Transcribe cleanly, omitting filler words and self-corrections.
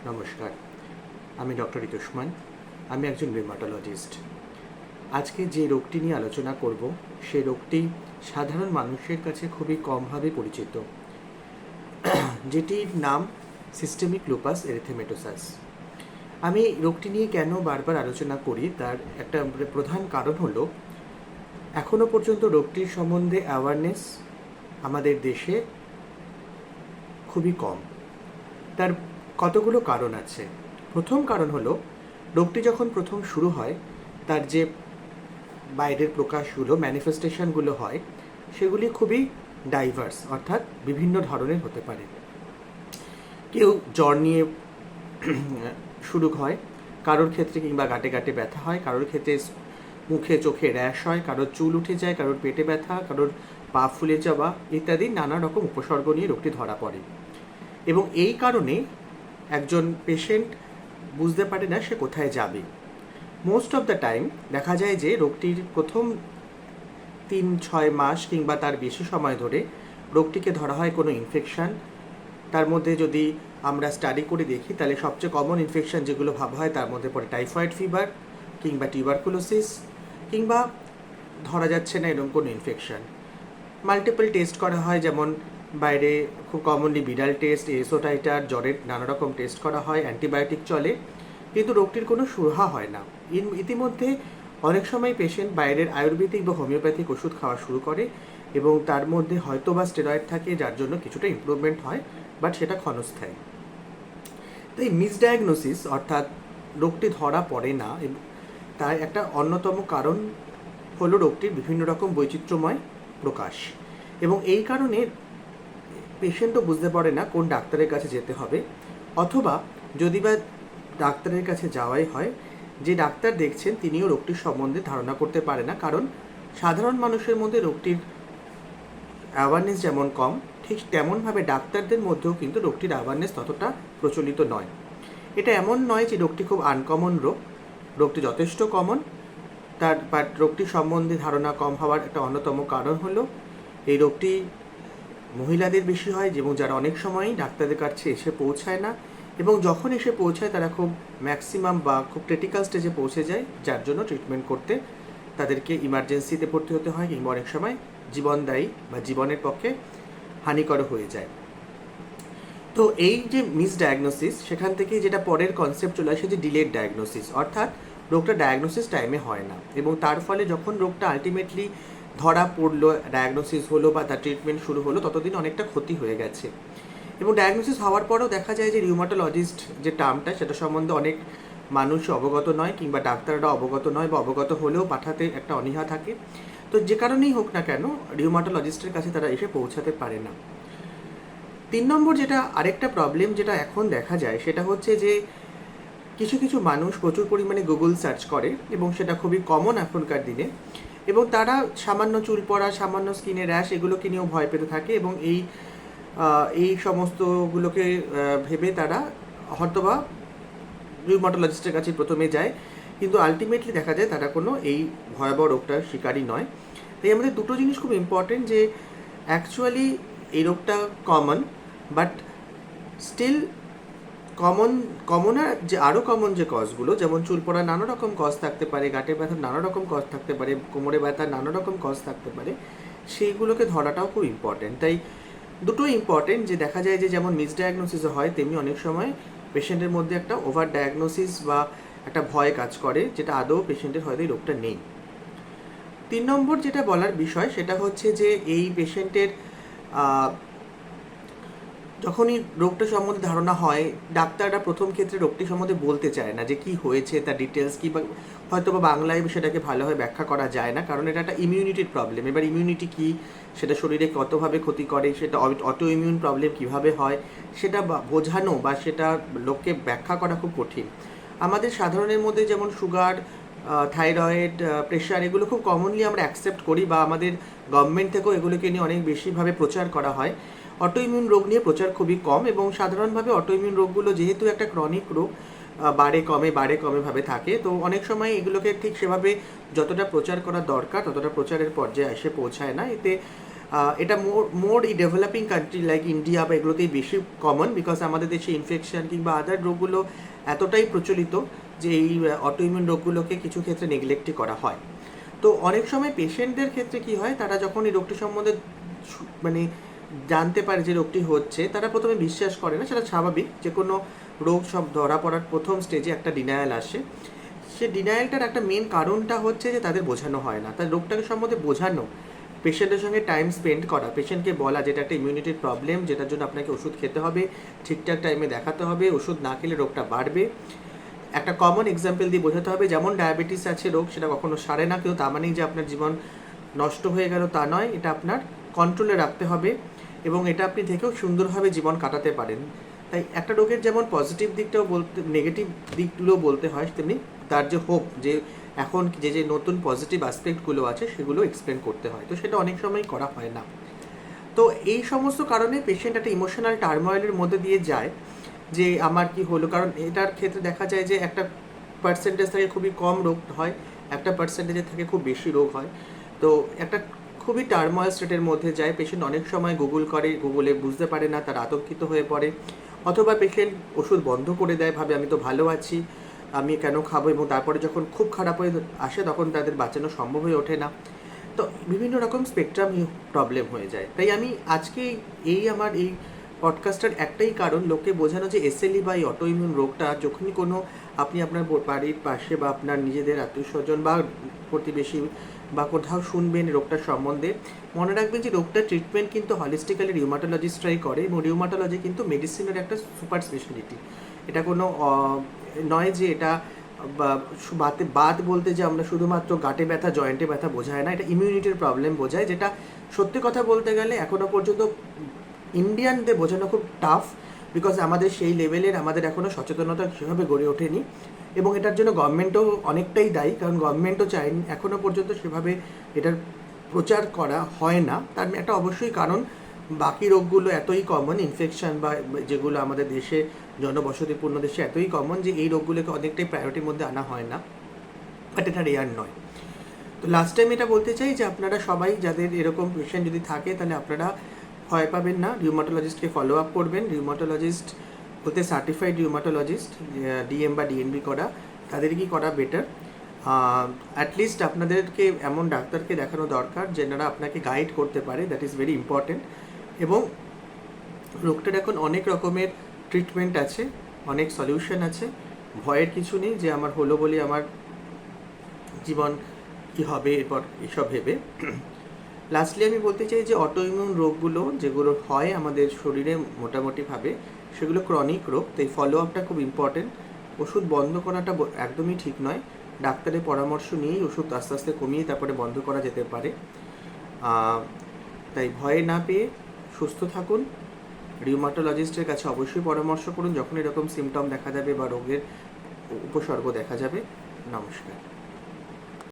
নমস্কার, আমি ডক্টর ঋতুষ্মান। আমি একজন রিউমাটোলজিস্ট। আজকে যে রোগটি নিয়ে আলোচনা করব সেই রোগটি সাধারণ মানুষের কাছে খুবই কমভাবে পরিচিত, যেটির নাম সিস্টেমিক লুপাস এরিথেমেটোসাস। আমি রোগটি নিয়ে কেন বারবার আলোচনা করি তার একটা প্রধান কারণ হলো এখনও পর্যন্ত রোগটির সম্বন্ধে অ্যাওয়ারনেস আমাদের দেশে খুবই কম। তার কতগুলো কারণ আছে। প্রথম কারণ হলো রোগটি যখন প্রথম শুরু হয় তার যে বাইরের প্রকাশগুলো ম্যানিফেস্টেশনগুলো হয় সেগুলি খুবই ডাইভার্স, অর্থাৎ বিভিন্ন ধরনের হতে পারে। কেউ জ্বর নিয়ে শুরু হয়, কারোর ক্ষেত্রে কিংবা গাঁটে গাঁটে ব্যথা হয়, কারোর ক্ষেত্রে মুখে চোখে র্যাশ হয়, কারোর চুল উঠে যায়, কারোর পেটে ব্যথা, কারোর পা ফুলে যাওয়া ইত্যাদি নানা রকম উপসর্গ নিয়ে রোগটি ধরা পড়ে। এবং এই কারণে একজন পেশেন্ট বুঝতে পারে না সে কোথায় যাবে। মোস্ট অফ দ্য টাইম দেখা যায় যে রোগটির প্রথম 3-6 মাস কিংবা তার বেশি সময় ধরে রোগটিকে ধরা হয় কোনো ইনফেকশান। তার মধ্যে যদি আমরা স্টাডি করে দেখি তাহলে সবচেয়ে কমন ইনফেকশান যেগুলো ভাবা হয় তার মধ্যে পড়ে টাইফয়েড ফিভার কিংবা টিউবারকুলোসিস, কিংবা ধরা যাচ্ছে না এরকম কোনো ইনফেকশান। মাল্টিপল টেস্ট করা হয়, যেমন বাইরে খুব কমনলি বিরাল টেস্ট, এসও টাইটার, জ্বরের নানা রকম টেস্ট করা হয়, অ্যান্টিবায়োটিক চলে, কিন্তু রোগটির কোনো সুরাহা হয় না। ইতিমধ্যে অনেক সময় পেশেন্ট বাইরের আয়ুর্বেদিক বা হোমিওপ্যাথিক ওষুধ খাওয়া শুরু করে এবং তার মধ্যে হয়তো বা স্টেরয়েড থাকে যার জন্য কিছুটা ইমপ্রুভমেন্ট হয়, বাট সেটা ক্ষণস্থায়ী। তাই মিসডায়াগনোসিস অর্থাৎ রোগটি ধরা পড়ে না, তার একটা অন্যতম কারণ হলো রোগটির বিভিন্ন রকম বৈচিত্র্যময় প্রকাশ। এবং এই কারণে পেশেন্টও বুঝতে পারে না কোন ডাক্তারের কাছে যেতে হবে, অথবা যদি বা ডাক্তারের কাছে যাওয়াই হয়, যে ডাক্তার দেখছেন তিনিও রোগটির সম্বন্ধে ধারণা করতে পারে না, কারণ সাধারণ মানুষের মধ্যে রোগটির অ্যাওয়ারনেস যেমন কম, ঠিক তেমনভাবে ডাক্তারদের মধ্যেও কিন্তু রোগটির অ্যাওয়ারনেস ততটা প্রচলিত নয়। এটা এমন নয় যে রোগটি খুব আনকমন রোগ, রোগটি যথেষ্ট কমন। বাট রোগটির সম্বন্ধে ধারণা কম হওয়ার একটা অন্যতম কারণ হলো এই রোগটি মহিলাদের বেশি হয়, এবং যারা অনেক সময়ই ডাক্তারদের কাছে এসে পৌঁছায় না, এবং যখন এসে পৌঁছায় তারা খুব ম্যাক্সিমাম বা খুব ক্রিটিক্যাল স্টেজে পৌঁছে যায়, যার জন্য ট্রিটমেন্ট করতে তাদেরকে ইমার্জেন্সিতে ভর্তি হতে হয়, কিংবা অনেক সময় জীবনদায়ী বা জীবনের পক্ষে হানিকর হয়ে যায়। তো এই যে মিসডায়াগনোসিস, সেখান থেকে যেটা পরের কনসেপ্ট চলে আসে যে ডিলেড ডায়াগনোসিস, অর্থাৎ রোগটা ডায়াগনোসিস টাইমে হয় না, এবং তার ফলে যখন রোগটা আলটিমেটলি ধরা পড়লো, ডায়াগনোসিস হলো বা তার ট্রিটমেন্ট শুরু হলো, ততদিন অনেকটা ক্ষতি হয়ে গেছে। এবং ডায়াগনোসিস হওয়ার পরেও দেখা যায় যে রিউমাটোলজিস্ট যে টার্মটা, সেটা সম্বন্ধে অনেক মানুষ অবগত নয়, কিংবা ডাক্তাররা অবগত নয়, বা অবগত হলেও পাঠাতে একটা অনীহা থাকে। তো যে কারণেই হোক না কেন রিউমাটোলজিস্টের কাছে তারা এসে পৌঁছাতে পারে না। 3 নম্বর যেটা আরেকটা প্রবলেম যেটা এখন দেখা যায়, সেটা হচ্ছে যে কিছু কিছু মানুষ প্রচুর পরিমাণে গুগল সার্চ করে, এবং সেটা খুবই কমন এখনকার দিনে, এবং তারা সামান্য চুল পড়া, সামান্য স্কিনে র্যাশ এগুলোকে নিয়েও ভয় পেতে থাকে, এবং এই সমস্তগুলোকে ভেবে তারা হয়তোবা রিউমাটোলজিস্টের কাছে প্রথমে যায়, কিন্তু আলটিমেটলি দেখা যায় তারা কোনো এই ভয়াবহ রোগটার শিকারই নয়। তাই আমাদের দুটো জিনিস খুব ইম্পর্টেন্ট, যে অ্যাকচুয়ালি এই রোগটা কমন, বাট স্টিল কমনার যে আরও কমন যে কজগুলো, যেমন চুল পড়ার নানা রকম কজ থাকতে পারে, গাঁটে ব্যথার নানা রকম কজ থাকতে পারে, কোমরে ব্যথার নানা রকম কজ থাকতে পারে, সেইগুলোকে ধরাটাও খুব ইম্পর্টেন্ট। তাই দুটো ইম্পর্টেন্ট, যে দেখা যায় যে যেমন মিসডায়াগনোসিসও হয়, তেমনি অনেক সময় পেশেন্টের মধ্যে একটা ওভার ডায়াগনোসিস বা একটা ভয় কাজ করে, যেটা আদৌ পেশেন্টের হয়তো এই রোগটা নেই। 3 নম্বর যেটা বলার বিষয়, সেটা হচ্ছে যে এই পেশেন্টের যখনই রোগটা সম্বন্ধে ধারণা হয়, ডাক্তাররা প্রথম ক্ষেত্রে রোগটি সম্বন্ধে বলতে চায় না, যে কি হয়েছে তার ডিটেলস কি, বা হয়তো বা বাংলায় সেটাকে ভালোভাবে ব্যাখ্যা করা যায় না, কারণ এটা একটা ইমিউনিটির প্রবলেম। এবার ইমিউনিটি কি, সেটা শরীরে কতভাবে ক্ষতি করে, সেটা অটো ইমিউন প্রবলেম কিভাবে হয়, সেটা বোঝানো বা সেটা লোককে ব্যাখ্যা করা খুব কঠিন। আমাদের সাধারণের মধ্যে যেমন সুগার, থাইরয়েড, প্রেশার, এগুলো খুব কমনলি আমরা অ্যাকসেপ্ট করি, বা আমাদের গভর্নমেন্ট থেকেও এগুলোকে নিয়ে অনেক বেশিভাবে প্রচার করা হয়। অটো ইমিউন রোগ নিয়ে প্রচার খুবই কম, এবং সাধারণভাবে অটো ইমিউন রোগগুলো যেহেতু একটা ক্রনিক রোগ, বাড়ে কমে ভাবে থাকে, তো অনেক সময় এগুলোকে ঠিক সেভাবে যতটা প্রচার করা দরকার ততটা প্রচারের পর্যায়ে এসে পৌঁছায় না। এতে এটা মোর এই ডেভেলপিং কান্ট্রি লাইক ইন্ডিয়া বা এগুলোতেই বেশি কমন, বিকজ আমাদের দেশে ইনফেকশন কিংবা আদার রোগগুলো এতটাই প্রচলিত যে এই অটোইমিউন রোগগুলোকে কিছু ক্ষেত্রে নেগলেক্টই করা হয়। তো অনেক সময় পেশেন্টদের ক্ষেত্রে কি হয়, তারা যখন এই রোগটি সম্বন্ধে মানে জানতে পারে যে রোগটি হচ্ছে, তারা প্রথমে বিশ্বাস করে না, সেটা স্বাভাবিক। যে কোনো রোগ সব ধরা পড়ার প্রথম স্টেজে একটা ডিনায়াল আসে। সে ডিনায়ালটার একটা মেন কারণটা হচ্ছে যে তাদের বোঝানো হয় না, তার রোগটাকে সম্বন্ধে বোঝানো, পেশেন্টের সঙ্গে টাইম স্পেন্ড করা, পেশেন্টকে বলা যেটা একটা ইমিউনিটির প্রবলেম, যেটার জন্য আপনাকে ওষুধ খেতে হবে, ঠিকঠাক টাইমে দেখাতে হবে, ওষুধ না খেলে রোগটা বাড়বে। একটা কমন এক্সাম্পল দিয়ে বোঝাতে হবে, যেমন ডায়াবেটিস আছে রোগ, সেটা কখনো সারে না কেউ, তা মানেই যে আপনার জীবন নষ্ট হয়ে গেল তা নয়, এটা আপনার কন্ট্রোলে রাখতে হবে এবং এটা আপনি থেকেও সুন্দরভাবে জীবন কাটাতে পারেন। তাই একটা রোগের যেমন পজিটিভ দিকটাও বলতে, নেগেটিভ দিকগুলোও বলতে হয়, তেমনি তার যে হোপ, যে এখন যে যে নতুন পজিটিভ অ্যাসপেক্টগুলো আছে সেগুলো এক্সপ্লেন করতে হয়, তো সেটা অনেক সময় করা হয় না। তো এই সমস্ত কারণে পেশেন্ট একটা ইমোশনাল টার্ময়েলের মধ্যে দিয়ে যায় যে আমার কি হলো, কারণ এটার ক্ষেত্রে দেখা যায় যে একটা পার্সেন্টেজ থেকে খুবই কম রোগ হয়, একটা পার্সেন্টেজের থেকে খুব বেশি রোগ হয়। তো একটা খুবই টার্ময়েল স্টেটের মধ্যে যায় পেশেন্ট, অনেক সময় গুগল করে, গুগলে বুঝতে পারে না, তার আতঙ্কিত হয়ে পড়ে, অথবা পেশেন্ট ওষুধ বন্ধ করে দেয়, ভাবে আমি তো ভালো আছি, আমি কেন খাবো, এবং তারপরে যখন খুব খারাপ হয়ে আসে তখন তাদের বাঁচানো সম্ভব হয়ে ওঠে না। তো বিভিন্ন রকম স্পেকট্রাম প্রবলেম হয়ে যায়। তাই আমি আজকে আমার এই পডকাস্টের একটাই কারণ, লোককে বোঝানো যে এসএলই বা এই অটোইমিউন রোগটা যখনই কোনো আপনি আপনার বাড়ির পাশে বা আপনার নিজেদের আত্মীয় স্বজন বা প্রতিবেশী বা কোথাও শুনবেন রোগটার সম্বন্ধে, মনে রাখবেন যে রোগটার ট্রিটমেন্ট কিন্তু হলিস্টিক্যালি রিউমাটোলজিস্টরাই করে, এবং রিউমাটোলজি কিন্তু মেডিসিনের একটা সুপার স্পেশালিটি। এটা কোনো নয় যে এটা বাত বলতে যে আমরা শুধুমাত্র গাঁটে ব্যথা, জয়েন্টে ব্যথা বোঝায় না, এটা ইমিউনিটির প্রবলেম বোঝায়, যেটা সত্যি কথা বলতে গেলে এখনও পর্যন্ত ইন্ডিয়ানদের বোঝানো খুব টাফ, বিকজ আমাদের সেই লেভেলের আমাদের এখনও সচেতনতা সেভাবে গড়ে ওঠেনি, এবং এটার জন্য গভর্নমেন্টও অনেকটাই দায়ী, কারণ গভর্নমেন্টও চায়নি এখনও পর্যন্ত সেভাবে এটার প্রচার করা হয় না। তার একটা অবশ্যই কারণ, বাকি রোগগুলো এতই কমন, ইনফেকশন বা যেগুলো আমাদের দেশে জনবসতিপূর্ণ দেশে এতই কমন যে এই রোগগুলোকে অনেকটাই প্রায়োরিটির মধ্যে আনা হয় না, বাট এটা রেয়ার নয়। তো লাস্ট টাইম এটা বলতে চাই যে আপনারা সবাই যাদের এরকম পেশেন্ট যদি থাকে, তাহলে আপনারা ভয় পাবেন না, রিউমাটোলজিস্টকে ফলো আপ করবেন। রিউমাটোলজিস্ট বলতে সার্টিফাইড রিউমাটোলজিস্ট, ডিএম বা ডিএনবি করা, তাদেরই করা বেটার। অ্যাটলিস্ট আপনাদেরকে এমন ডাক্তারকে দেখানো দরকার যেনারা আপনাকে গাইড করতে পারে, দ্যাট ইজ ভেরি ইম্পর্টেন্ট। এবং রোগটার এখন অনেক রকমের ট্রিটমেন্ট আছে, অনেক সলিউশন আছে, ভয়ের কিছু নেই যে আমার হলো বলে আমার জীবন কী হবে এরপর এসব ভেবে। লাস্টলি আমি বলতে চাই যে অটোইমিউন রোগগুলো যেগুলো হয় আমাদের শরীরে মোটামুটিভাবে, সেগুলো ক্রনিক রোগ, তাই ফলো আপটা খুব ইম্পর্টেন্ট। ওষুধ বন্ধ করাটা একদমই ঠিক নয়, ডাক্তারের পরামর্শ নিয়েই ওষুধ আস্তে আস্তে কমিয়ে তারপরে বন্ধ করা যেতে পারে। তাই ভয় না পেয়ে সুস্থ থাকুন, রিউমাটোলজিস্টের কাছে অবশ্যই পরামর্শ করুন যখন এরকম সিমটম দেখা যাবে বা রোগের উপসর্গ দেখা যাবে। নমস্কার।